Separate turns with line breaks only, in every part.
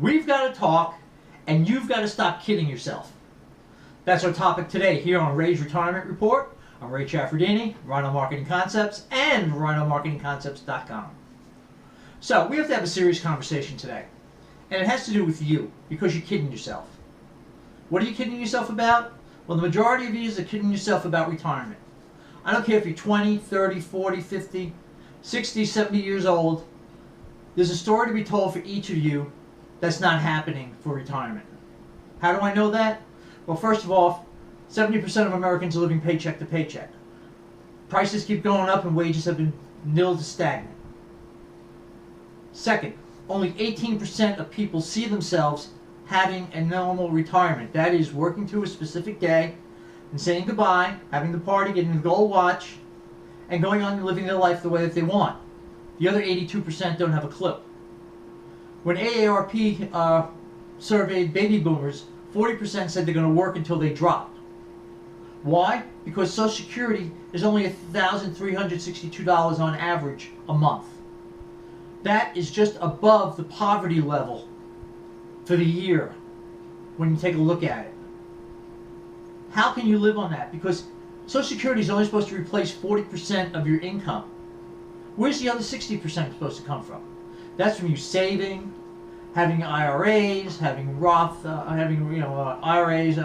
We've got to talk, and you've got to stop kidding yourself. That's our topic today here on Ray's Retirement Report. I'm Ray Chaffardini, Rhino Marketing Concepts, and rhinomarketingconcepts.com. So we have to have a serious conversation today, and it has to do with you, because you're kidding yourself. What are you kidding yourself about? Well, the majority of you are kidding yourself about retirement. I don't care if you're 20, 30, 40, 50, 60, 70 years old. There's a story to be told for each of you that's not happening for retirement. How do I know that? Well, first of all, 70% of Americans are living paycheck to paycheck. Prices keep going up and wages have been nil to stagnant. Second, only 18% of people see themselves having a normal retirement. That is, working to a specific day and saying goodbye, having the party, getting the gold watch, and going on and living their life the way that they want. The other 82% don't have a clue. When AARP surveyed baby boomers, 40% said they're going to work until they drop. Why? Because Social Security is only $1,362 on average a month. That is just above the poverty level for the year when you take a look at it. How can you live on that? Because Social Security is only supposed to replace 40% of your income. Where's the other 60% supposed to come from? That's from you saving, having IRAs, having Roth, IRAs,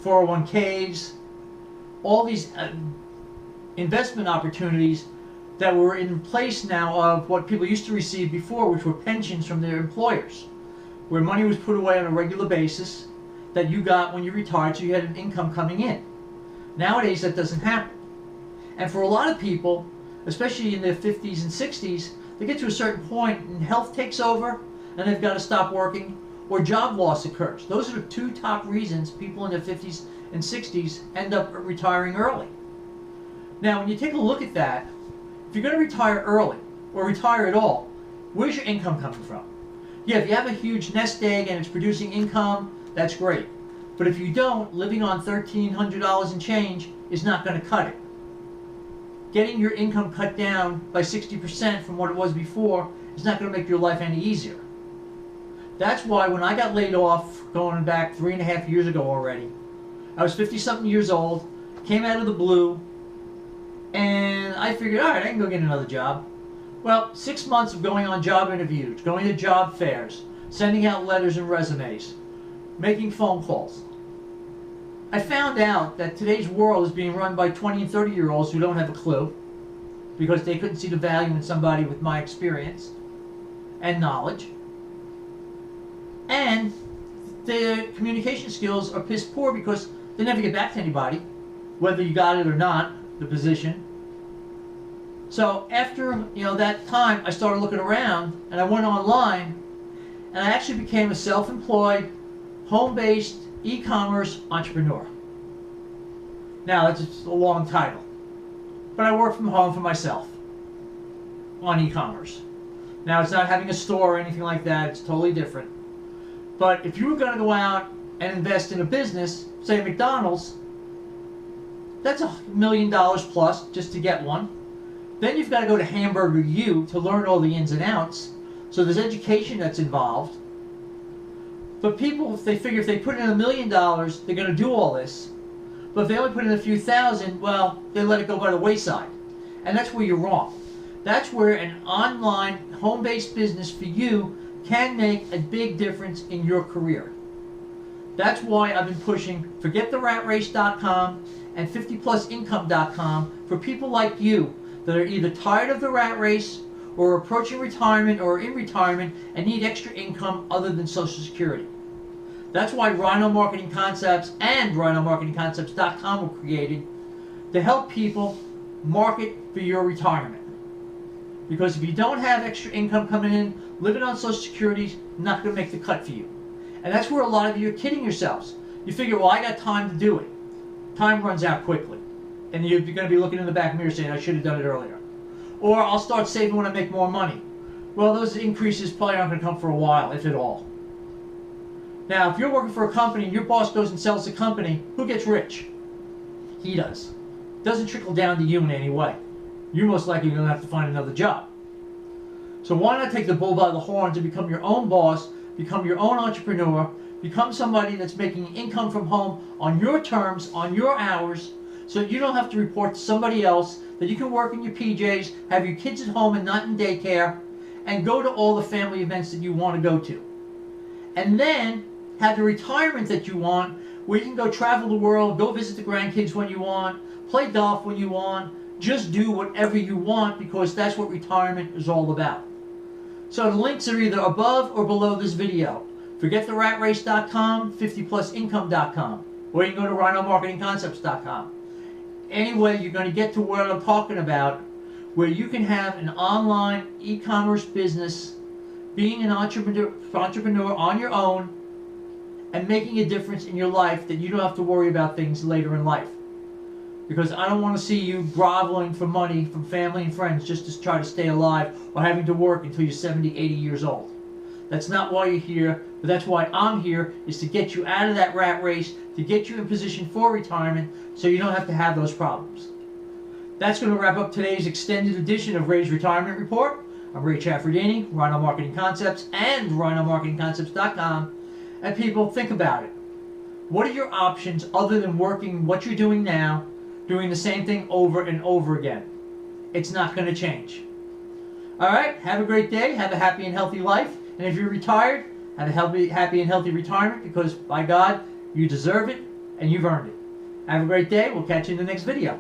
401ks, all these investment opportunities that were in place now of what people used to receive before, which were pensions from their employers, where money was put away on a regular basis that you got when you retired, so you had an income coming in. Nowadays, that doesn't happen. And for a lot of people, especially in their 50s and 60s, they get to a certain point and health takes over and they've got to stop working, or job loss occurs. Those are the two top reasons people in their 50s and 60s end up retiring early. Now, when you take a look at that, if you're going to retire early or retire at all, where's your income coming from? Yeah, if you have a huge nest egg and it's producing income, that's great. But if you don't, living on $1,300 and change is not going to cut it. Getting your income cut down by 60% from what it was before is not going to make your life any easier. That's why when I got laid off, going back 3.5 years ago already, I was 50-something years old, came out of the blue, and I figured, all right, I can go get another job. Well, 6 months of going on job interviews, going to job fairs, sending out letters and resumes, making phone calls. I found out that today's world is being run by 20 and 30-year-olds who don't have a clue because they couldn't see the value in somebody with my experience and knowledge. And their communication skills are piss poor because they never get back to anybody, whether you got it or not, the position. So after that time, I started looking around and I went online and I actually became a self-employed, home-based e-commerce entrepreneur. Now that's just a long title, but I work from home for myself on e-commerce. Now it's not having a store or anything like that, it's totally different. But if you were going to go out and invest in a business, say McDonald's, that's $1 million plus just to get one. Then you've got to go to Hamburger U to learn all the ins and outs. So there's education that's involved. But people, if they figure if they put in $1 million, they're going to do all this. But if they only put in a few thousand, well, they let it go by the wayside. And that's where you're wrong. That's where an online, home-based business for you can make a big difference in your career. That's why I've been pushing forgetttheratrace.com and 50plusincome.com for people like you that are either tired of the rat race or approaching retirement or in retirement and need extra income other than Social Security. That's why Rhino Marketing Concepts and rhinomarketingconcepts.com were created to help people market for your retirement. Because if you don't have extra income coming in, living on Social Security is not going to make the cut for you. And that's where a lot of you are kidding yourselves. You figure, well, I got time to do it. Time runs out quickly. And you're going to be looking in the back mirror saying, I should have done it earlier. Or I'll start saving when I make more money. Well, those increases probably aren't going to come for a while, if at all. Now, if you're working for a company and your boss goes and sells the company, who gets rich? He does. It doesn't trickle down to you in any way. You're most likely going to have to find another job. So why not take the bull by the horns and become your own boss, become your own entrepreneur, become somebody that's making income from home on your terms, on your hours, so that you don't have to report to somebody else, that you can work in your PJs, have your kids at home and not in daycare, and go to all the family events that you want to go to. And then have the retirement that you want, where you can go travel the world, go visit the grandkids when you want, play golf when you want, just do whatever you want, because that's what retirement is all about. So the links are either above or below this video. ForgetTheRatRace.com, 50plusincome.com, or you can go to rhinomarketingconcepts.com. Anyway, you're going to get to what I'm talking about, where you can have an online e-commerce business, being an entrepreneur on your own, and making a difference in your life, that you don't have to worry about things later in life. Because I don't want to see you groveling for money from family and friends just to try to stay alive, or having to work until you're 70, 80 years old. That's not why you're here, but that's why I'm here, is to get you out of that rat race, to get you in position for retirement, so you don't have to have those problems. That's going to wrap up today's extended edition of Ray's Retirement Report. I'm Ray Chaffordini, Rhino Marketing Concepts and rhinomarketingconcepts.com. And people, think about it. What are your options other than working what you're doing now, doing the same thing over and over again? It's not going to change. Alright, have a great day, have a happy and healthy life, and if you're retired, have a happy and healthy retirement, because by God, you deserve it and you've earned it. Have a great day, we'll catch you in the next video.